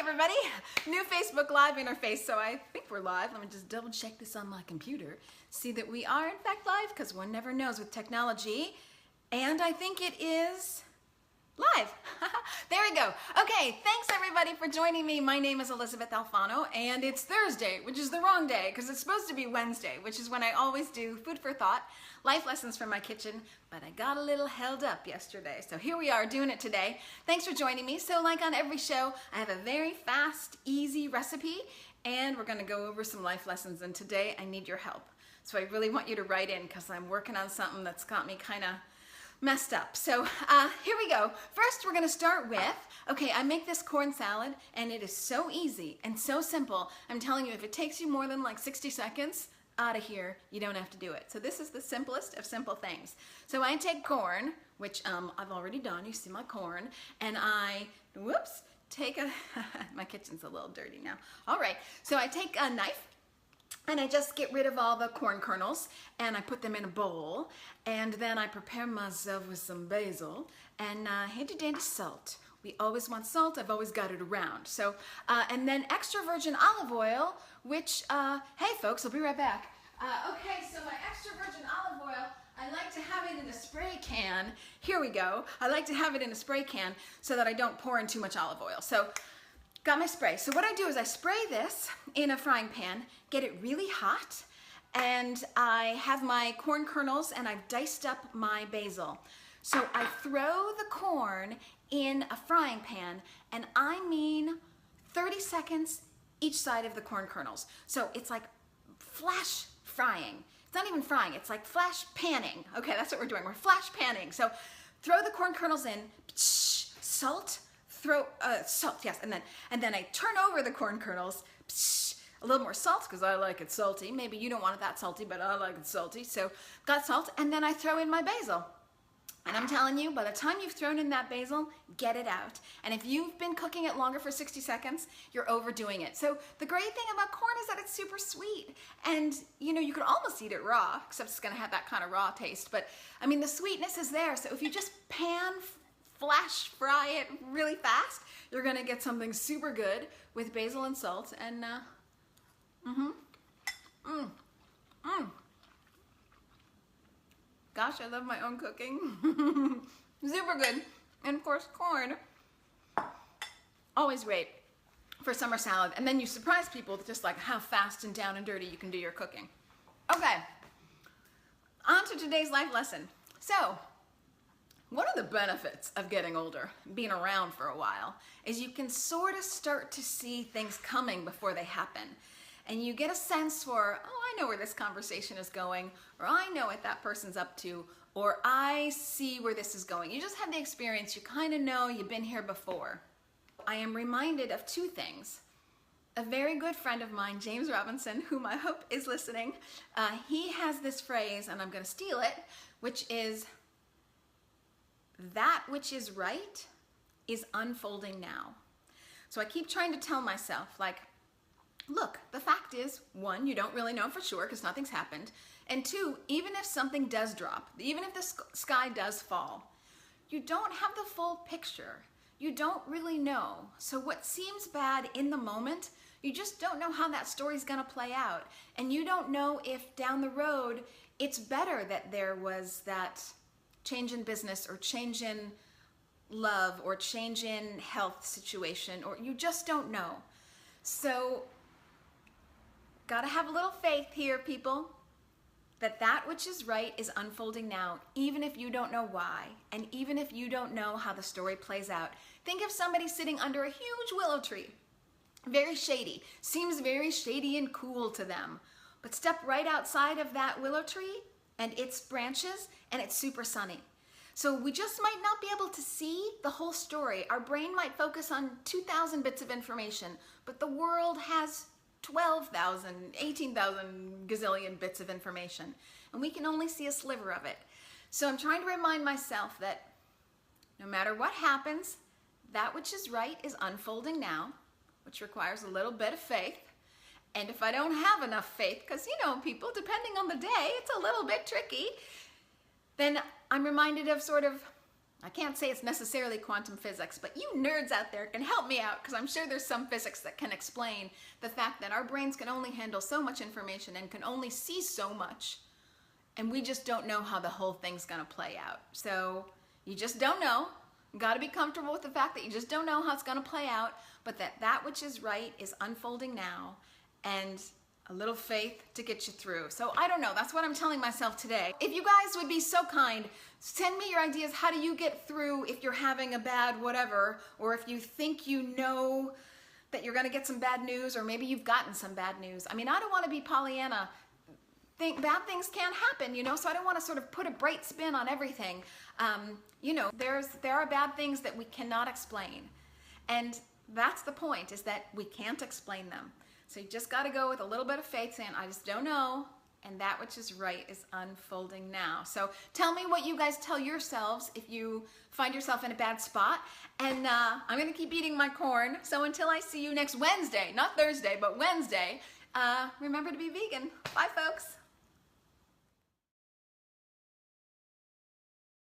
everybody. New Facebook Live interface. So I think we're live. Let me just double check this on my computer. See that we are in fact live, because one never knows with technology. And I think it is live. There we go. Okay, thanks everybody for joining me. My name is Elysabeth Alfano, and it's Thursday, which is the wrong day because it's supposed to be Wednesday, which is when I always do food for thought, life lessons from my kitchen, but I got a little held up yesterday. So here we are doing it today. Thanks for joining me. So like on every show, I have a very fast, easy recipe, and we're gonna go over some life lessons, and today I need your help. So I really want you to write in because I'm working on something that's got me kind of messed up. So here we go. First, we're gonna start with, okay, I make this corn salad and it is so easy and so simple. I'm telling you, if it takes you more than like 60 seconds, out of here, you don't have to do it. So this is the simplest of simple things. So I take corn, which I've already done, you see my corn, and I, whoops, take a, my kitchen's a little dirty now. All right, so I take a knife, and I just get rid of all the corn kernels, and I put them in a bowl, and then I prepare myself with some basil and handy dandy salt. We always want salt. I've always got it around. So, and then extra virgin olive oil, which, hey folks, I'll be right back. Okay, so my extra virgin olive oil, I like to have it in a spray can. Here we go. I like to have it in a spray can so that I don't pour in too much olive oil. So, got my spray. So what I do is I spray this in a frying pan, get it really hot, and I have my corn kernels and I've diced up my basil. So I throw the corn in a frying pan, and I mean 30 seconds each side of the corn kernels. So it's like flash frying. It's not even frying, it's like flash panning. Okay, that's what we're doing, we're flash panning. So throw the corn kernels in, salt, salt, yes, and then I turn over the corn kernels, a little more salt because I like it salty. Maybe you don't want it that salty, but I like it salty. So got salt, and then I throw in my basil. And I'm telling you, by the time you've thrown in that basil, get it out. And if you've been cooking it longer for 60 seconds, you're overdoing it. So the great thing about corn is that it's super sweet. And you know, you could almost eat it raw, except it's gonna have that kind of raw taste. But I mean, the sweetness is there. So if you just flash fry it really fast, you're gonna get something super good with basil and salt. And gosh, I love my own cooking. Super good. And of course, corn, always great for summer salad. And then you surprise people with just like how fast and down and dirty you can do your cooking. Okay, on to today's life lesson. So, one of the benefits of getting older, being around for a while, is you can sort of start to see things coming before they happen. And you get a sense for, oh, I know where this conversation is going, or I know what that person's up to, or I see where this is going. You just have the experience, you kind of know, you've been here before. I am reminded of two things. A very good friend of mine, James Robinson, whom I hope is listening, he has this phrase, and I'm gonna steal it, which is, that which is right is unfolding now. So I keep trying to tell myself, like, look, the fact is, one, you don't really know for sure because nothing's happened. And two, even if something does drop, even if the sky does fall, you don't have the full picture. You don't really know. So what seems bad in the moment, you just don't know how that story's gonna play out. And you don't know if down the road, it's better that there was that change in business or change in love or change in health situation, or you just don't know. So, gotta have a little faith here, people, that which is right is unfolding now, even if you don't know why, and even if you don't know how the story plays out. Think of somebody sitting under a huge willow tree, very shady, seems very shady and cool to them, but step right outside of that willow tree and its branches, and it's super sunny. So we just might not be able to see the whole story. Our brain might focus on 2,000 bits of information, but the world has 12,000, 18,000 gazillion bits of information, and we can only see a sliver of it. So I'm trying to remind myself that no matter what happens, that which is right is unfolding now, which requires a little bit of faith. And if I don't have enough faith, because you know people, depending on the day, it's a little bit tricky, then I'm reminded of sort of, I can't say it's necessarily quantum physics, but you nerds out there can help me out, because I'm sure there's some physics that can explain the fact that our brains can only handle so much information and can only see so much, and we just don't know how the whole thing's gonna play out. So you just don't know. You gotta be comfortable with the fact that you just don't know how it's gonna play out, but that which is right is unfolding now, and a little faith to get you through. So I don't know, that's what I'm telling myself today. If you guys would be so kind, send me your ideas. How do you get through if you're having a bad whatever, or if you think you know that you're gonna get some bad news, or maybe you've gotten some bad news. I mean, I don't wanna be Pollyanna. Bad things can happen, you know, so I don't wanna sort of put a bright spin on everything. You know, there are bad things that we cannot explain. And that's the point, is that we can't explain them. So you just got to go with a little bit of faith, saying, I just don't know, and that which is right is unfolding now. So tell me what you guys tell yourselves if you find yourself in a bad spot, and I'm going to keep eating my corn. So until I see you next Wednesday, not Thursday, but Wednesday, remember to be vegan. Bye, folks.